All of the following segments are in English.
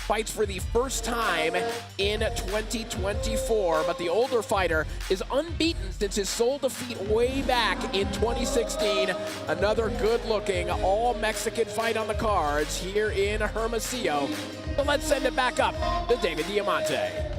fights for the first time in 2024, but the older fighter is unbeaten since his sole defeat way back in 2016. Another good-looking all-Mexican fight on the cards here in Hermosillo. So let's send it back up to David Diamante.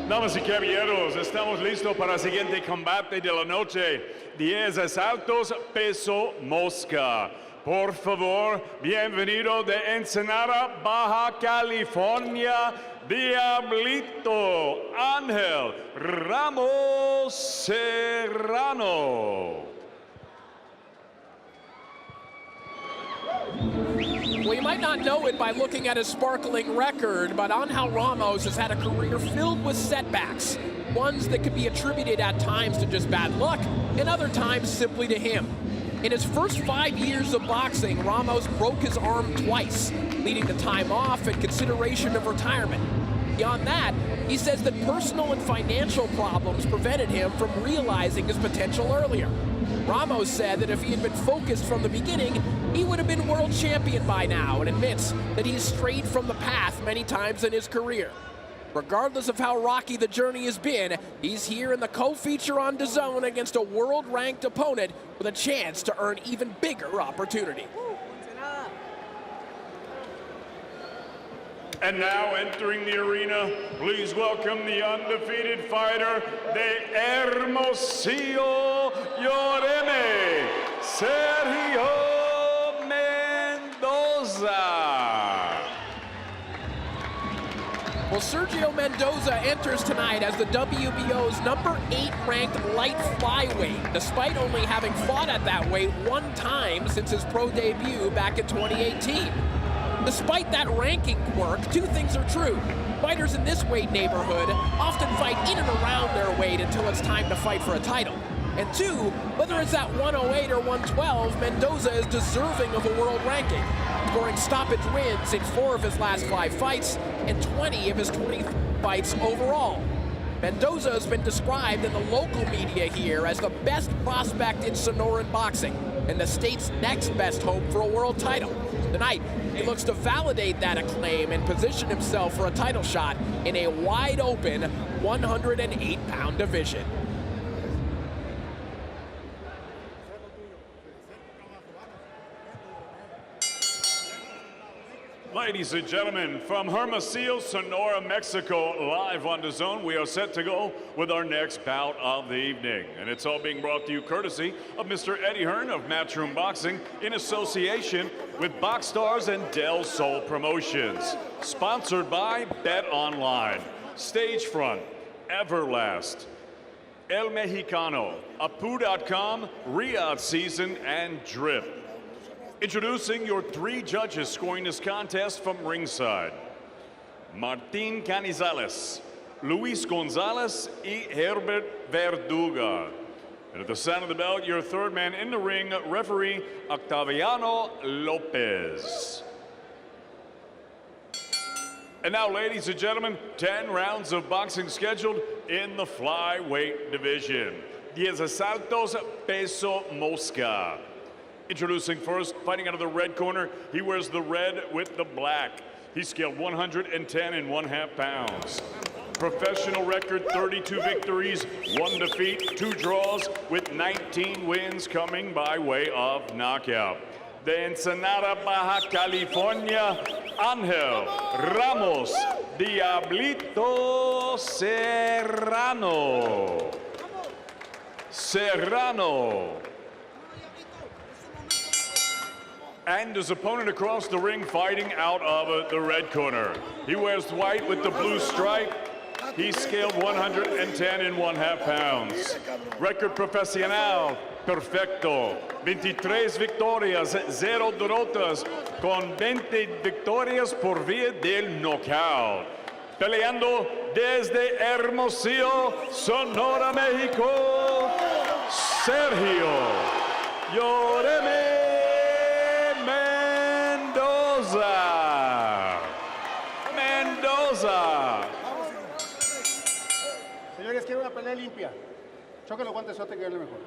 Damas y caballeros, estamos listos para el siguiente combate de la noche. 10 asaltos, peso mosca. Por favor, bienvenido de Ensenada, Baja California, Diablito Ángel Ramos Serrano. Well, you might not know it by looking at his sparkling record, but Angel Ramos has had a career filled with setbacks, ones that could be attributed at times to just bad luck, and other times simply to him. In his first 5 years of boxing, Ramos broke his arm twice, leading to time off and consideration of retirement. Beyond that, he says that personal and financial problems prevented him from realizing his potential earlier. Ramos said that if he had been focused from the beginning, he would have been world champion by now, and admits that he's strayed from the path many times in his career. Regardless of how rocky the journey has been, he's here in the co-feature on DAZN against a world-ranked opponent with a chance to earn even bigger opportunity. And now entering the arena, please welcome the undefeated fighter de Hermosillo, Yoreme, Sergio Mendoza. Well, Sergio Mendoza enters tonight as the WBO's number 8 ranked light flyweight, despite only having fought at that weight one time since his pro debut back in 2018. Despite that ranking quirk, two things are true. Fighters in this weight neighborhood often fight in and around their weight until it's time to fight for a title. And two, whether it's at 108 or 112, Mendoza is deserving of a world ranking, scoring stoppage wins in 4 of his last 5 fights and 20 of his 20 fights overall. Mendoza has been described in the local media here as the best prospect in Sonoran boxing and the state's next best hope for a world title. Tonight, he looks to validate that acclaim and position himself for a title shot in a wide-open 108-pound division. Ladies and gentlemen, from Hermosillo, Sonora, Mexico, live on DAZN, we are set to go with our next bout of the evening. And it's all being brought to you courtesy of Mr. Eddie Hearn of Matchroom Boxing in association with Box Stars and Del Sol Promotions. Sponsored by Bet Online, Stagefront, Everlast, El Mexicano, Apu.com, Riyadh Season, and Drip. Introducing your 3 judges scoring this contest from ringside. Martin Canizales, Luis Gonzalez, y Herbert Verduga. And at the sound of the bell, your third man in the ring, referee Octaviano Lopez. And now, ladies and gentlemen, 10 rounds of boxing scheduled in the flyweight division. 10 asaltos, peso mosca. Introducing first, fighting out of the red corner, he wears the red with the black. He's scaled 110 1/2 pounds. Professional record, 32 victories, 1 defeat, 2 draws, with 19 wins coming by way of knockout. De Ensenada, Baja California, Angel Ramos Diablito Serrano. And his opponent across the ring fighting out of the red corner. He wears white with the blue stripe. He's scaled 110 1/2 pounds. Record profesional, perfecto. 23 victorias, 0 derrotas, con 20 victorias por vía del knockout. Peleando desde Hermosillo, Sonora, México, Sergio Yoreme Mendoza. Señores, quiero una pelea limpia. Choque los guantes, sote que gane mejor.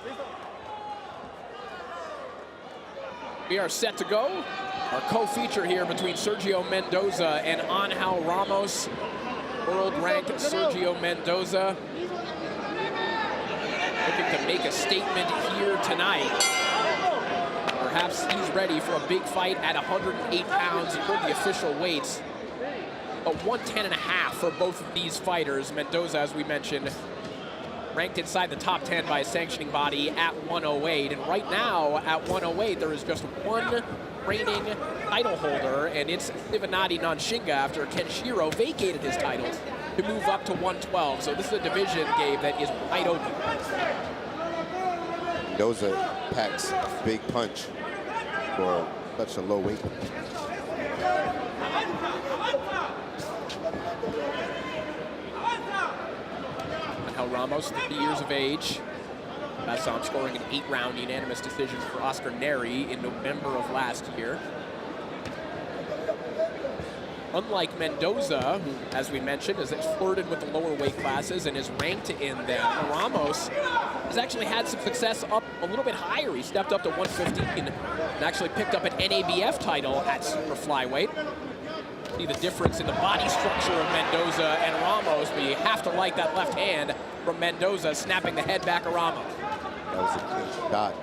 ¿Listo? We are set to go. Our co-feature here between Sergio Mendoza and Angel Ramos. World-ranked Sergio Mendoza looking to make a statement here tonight. Perhaps he's ready for a big fight at 108 pounds. You heard the official weights. But 110.5 for both of these fighters. Mendoza, as we mentioned, ranked inside the top 10 by a sanctioning body at 108. And right now, at 108, there is just one reigning title holder, and it's Ivanati Nanshinga after Kenshiro vacated his title to move up to 112. So this is a division, Gabe, that is wide open. Mendoza packs a big punch for such a low weight. Angel Ramos, 30 years of age. Last saw him scoring an 8-round unanimous decision for Oscar Neri in November of last year. Unlike Mendoza, who, as we mentioned, has flirted with the lower weight classes and is ranked in them, Ramos has actually had some success up a little bit higher. He stepped up to 115 and actually picked up an NABF title at super flyweight. See the difference in the body structure of Mendoza and Ramos, but you have to like that left hand from Mendoza, snapping the head back of Ramos. That was a clean shot.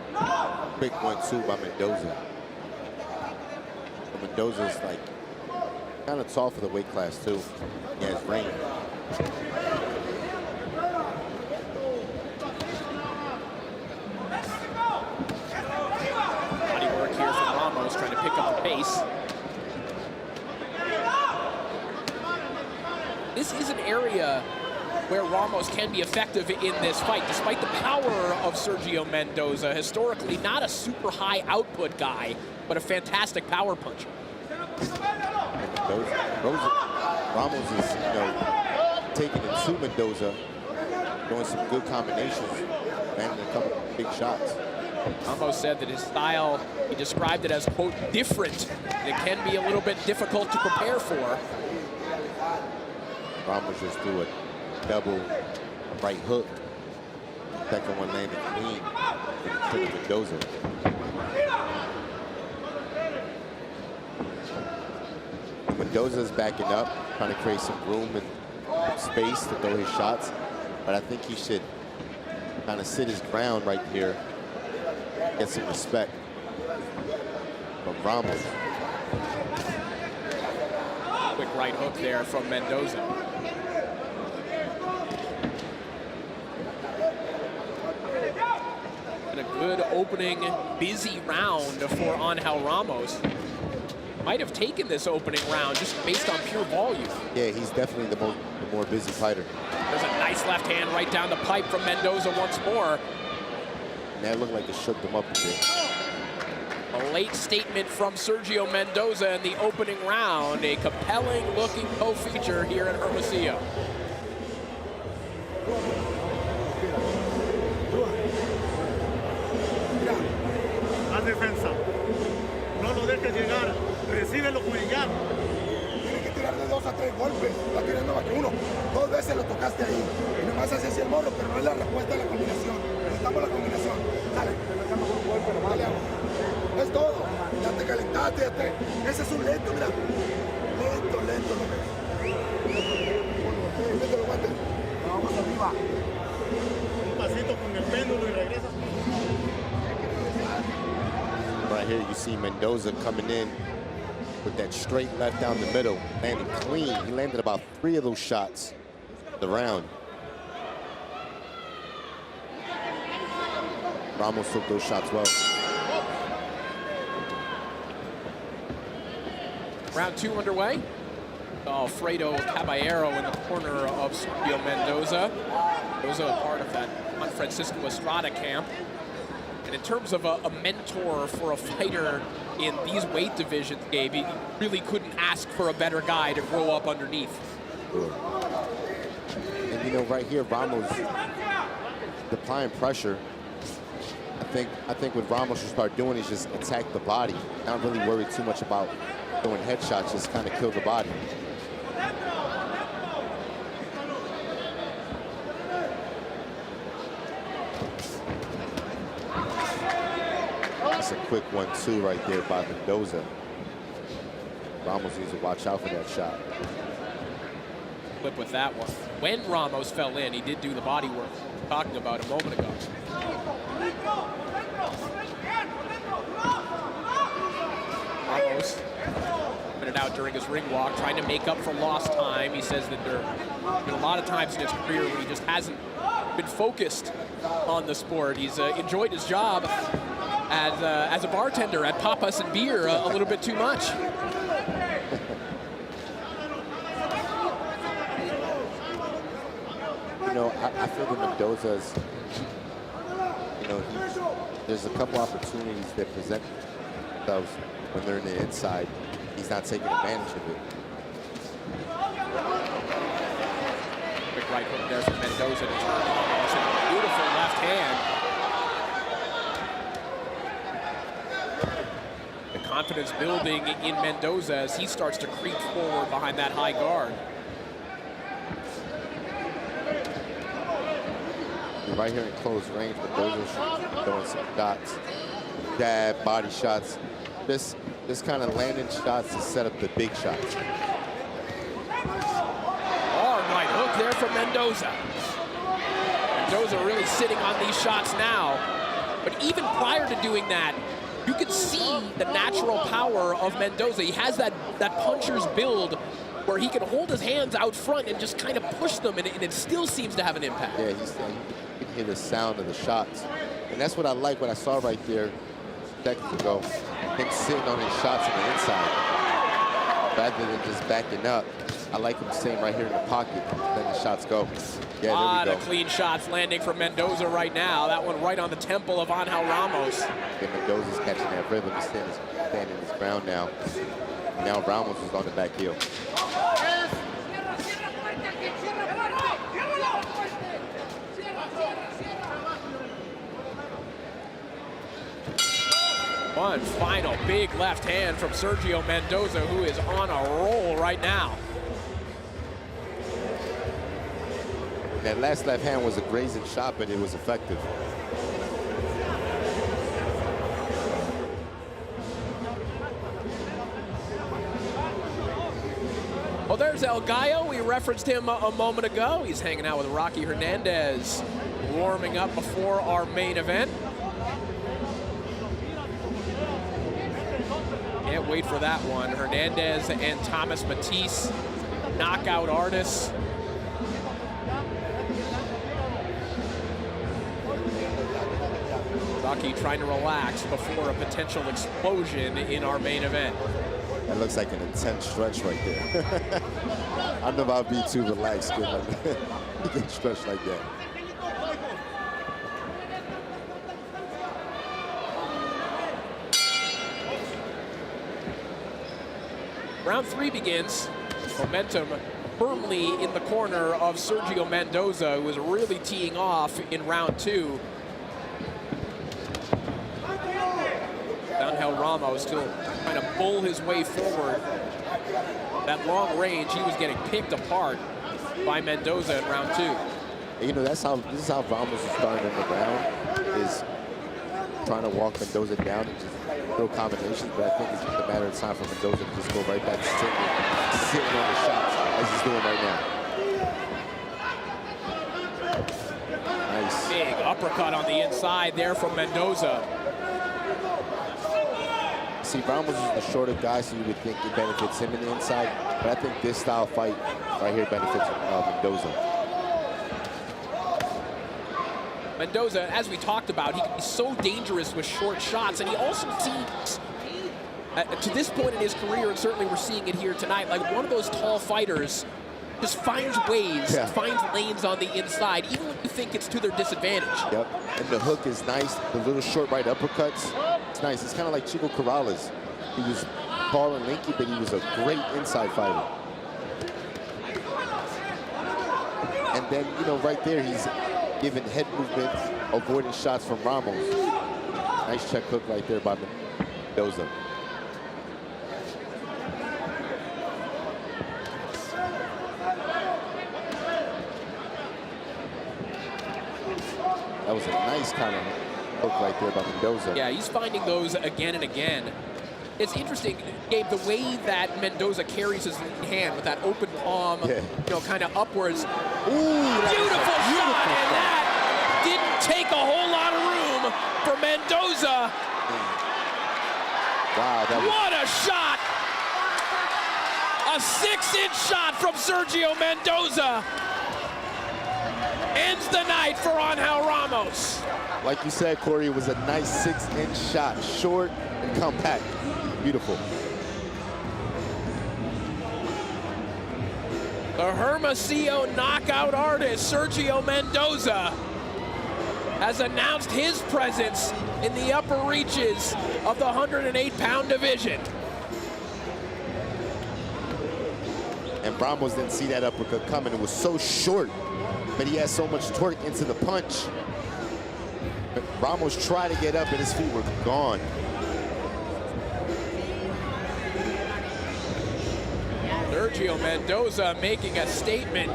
Big 1-2 by Mendoza. But Mendoza's like kind of tall for the weight class too. He has range. Body work here from Ramos, trying to pick up the pace. This is an area where Ramos can be effective in this fight, despite the power of Sergio Mendoza. Historically, not a super high output guy, but a fantastic power puncher. Ramos is, taking it to Mendoza, doing some good combinations, landing a couple of big shots. Ramos said that his style, he described it as, quote, different. It can be a little bit difficult to prepare for. Ramos just threw a double right hook. Second one landed clean to Mendoza. Mendoza's backing up, trying to create some room and space to throw his shots. But I think he should kind of sit his ground right here, get some respect from Ramos. Quick right hook there from Mendoza. And a good opening, busy round for Angel Ramos. Might have taken this opening round just based on pure volume. Yeah, he's definitely the more busy fighter. There's a nice left hand right down the pipe from Mendoza once more. And that looked like it shook them up a bit. A late statement from Sergio Mendoza in the opening round. A compelling looking co-feature here in Hermosillo. Haz defensa. No lo dejes llegar. Recíbelo con el jab. Tiene que tirar de 2 a 3 golpes. Va tirando más que uno. 2 veces lo tocaste ahí. Y nomás hace así el morro, pero no es la respuesta a la combinación. Necesitamos la combinación. Dale. Dale. Es todo. Ya te calentaste. Ya te... Ese es un lento, mira. Lento, lento. Lo ves. Lento, lo guante. Vamos arriba. Un pasito con el péndulo y regresas. Right here, you see Mendoza coming in with that straight left down the middle, landing clean. He landed about 3 of those shots the round. Ramos took those shots well. Round 2 underway. Alfredo Caballero in the corner of Sergio Mendoza. Mendoza, a part of that Juan Francisco Estrada camp. And in terms of a mentor for a fighter in these weight divisions, Gabe, you really couldn't ask for a better guy to grow up underneath. Sure. And right here, Ramos applying pressure. I think what Ramos should start doing is just attack the body. Not really worry too much about throwing headshots, just kind of kill the body. That's a quick 1-2 right there by Mendoza. Ramos needs to watch out for that shot. Flip with that one. When Ramos fell in, he did do the body work talking about a moment ago. Ramos minute out during his ring walk, trying to make up for lost time. He says that there have been a lot of times in his career where he just hasn't been focused on the sport. He's enjoyed his job as a bartender at Papas and Beer a little bit too much. You know, I feel that Mendoza's, you know, there's a couple opportunities that present themselves when they're in the inside. He's not taking advantage of it. Quick right hook there from Mendoza to turn Ramos, and a beautiful left hand. The confidence building in Mendoza as he starts to creep forward behind that high guard. Right here in close range, Mendoza's throwing some shots, jab, body shots. This kind of landing shots to set up the big shots. Hard right hook there from Mendoza. Mendoza really sitting on these shots now. But even prior to doing that, you could see the natural power of Mendoza. He has that puncher's build where he can hold his hands out front and just kind of push them, and it still seems to have an impact. Yeah, you can hear the sound of the shots. And that's what I like, what I saw right there seconds ago. Him sitting on his shots on the inside rather than just backing up. I like him staying right here in the pocket, letting the shots go. Yeah, there we go. A lot of clean shots landing from Mendoza right now. That one right on the temple of Angel Ramos. And Mendoza's catching that rhythm. He's standing his ground now. Now Ramos is on the back heel. One final big left hand from Sergio Mendoza, who is on a roll right now. That last left hand was a grazing shot, but it was effective. Well, there's El Gallo. We referenced him a moment ago. He's hanging out with Rocky Hernandez, warming up before our main event. Can't wait for that one. Hernandez and Thomas Matisse, knockout artists. Rocky trying to relax before a potential explosion in our main event. That looks like an intense stretch right there. I don't know if I'll be too relaxed getting stretched like that. Round 3 begins. Momentum firmly in the corner of Sergio Mendoza, who was really teeing off in round 2. Angel Ramos still trying to pull his way forward. That long range, he was getting picked apart by Mendoza in round 2. You know, this is how Ramos is starting in the round, is trying to walk Mendoza down and just throw combinations, but I think it's just a matter of time for Mendoza to just go right back to sitting on the shots as he's doing right now. Nice. Big uppercut on the inside there from Mendoza. See, Ramos is the shorter guy, so you would think it benefits him in the inside, but I think this style fight right here benefits Mendoza. Mendoza, as we talked about, he can be so dangerous with short shots, and he also seems, to this point in his career, and certainly we're seeing it here tonight, like one of those tall fighters just finds ways, finds lanes on the inside, even when you think it's to their disadvantage. Yep, and the hook is nice. The little short right uppercuts, it's nice. It's kind of like Chico Corrales. He was tall and lanky, but he was a great inside fighter. And then, you know, right there, he's giving head movement, avoiding shots from Ramos. Nice check hook right there by Mendoza. That was a nice kind of hook right there by Mendoza. Yeah, he's finding those again and again. It's interesting, Gabe, the way that Mendoza carries his hand with that open palm, you know, kind of upwards. Ooh, Beautiful shot, and that didn't take a whole lot of room for Mendoza. Wow, that was... What a shot! A 6-inch shot from Sergio Mendoza ends the night for Angel Ramos. Like you said, Corey, it was a nice 6-inch shot, short and compact. Beautiful. The Hermosillo knockout artist, Sergio Mendoza, has announced his presence in the upper reaches of the 108-pound division. And Ramos didn't see that uppercut coming. It was so short, but he had so much torque into the punch. But Ramos tried to get up and his feet were gone. Sergio Mendoza making a statement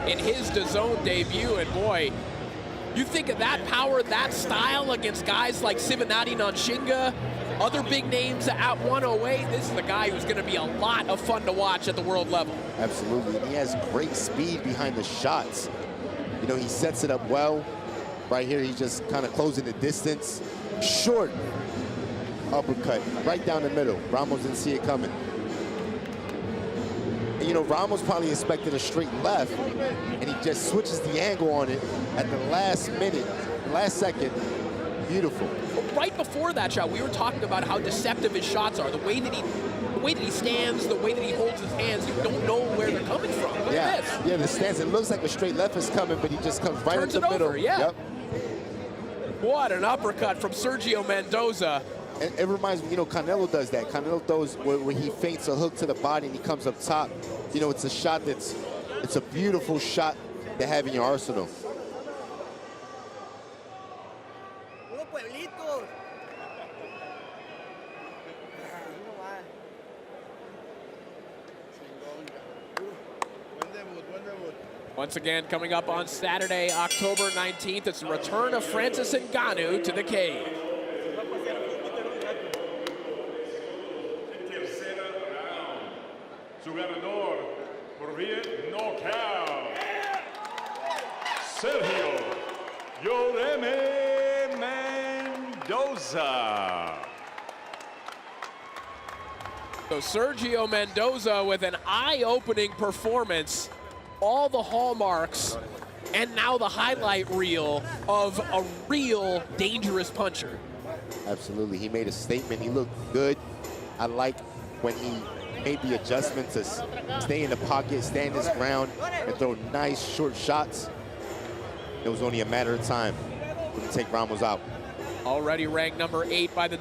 in his DAZN debut, and boy, you think of that power, that style against guys like Sivanati Nanshinga, other big names at 108, this is the guy who's going to be a lot of fun to watch at the world level. Absolutely, and he has great speed behind the shots. You know, he sets it up well. Right here, he's just kind of closing the distance. Short uppercut, right down the middle. Ramos didn't see it coming. And, you know, Ramos probably expected a straight left, and he just switches the angle on it at the last minute, last second. Beautiful. Right before that shot, we were talking about how deceptive his shots are. The way that he stands, the way that he holds his hands, you don't know where they're coming from. Look at this. Yeah, the stance, it looks like a straight left is coming, but he just comes right Turns in the middle. over, yeah. Yep. What an uppercut from Sergio Mendoza. And it reminds me, you know, Canelo does that. Canelo throws where he feints a hook to the body and he comes up top. You know, it's a shot it's a beautiful shot to have in your arsenal. Once again, coming up on Saturday, October 19th, it's the return of Francis Ngannou to the cage. Su ganador por vía knockout, Sergio Mendoza. So Sergio Mendoza with an eye-opening performance, all the hallmarks, and now the highlight reel of a real dangerous puncher. Absolutely, he made a statement, he looked good. I like when he made the adjustment to stay in the pocket, stand his ground, and throw nice short shots. It was only a matter of time to take Ramos out. Already ranked number 8 by the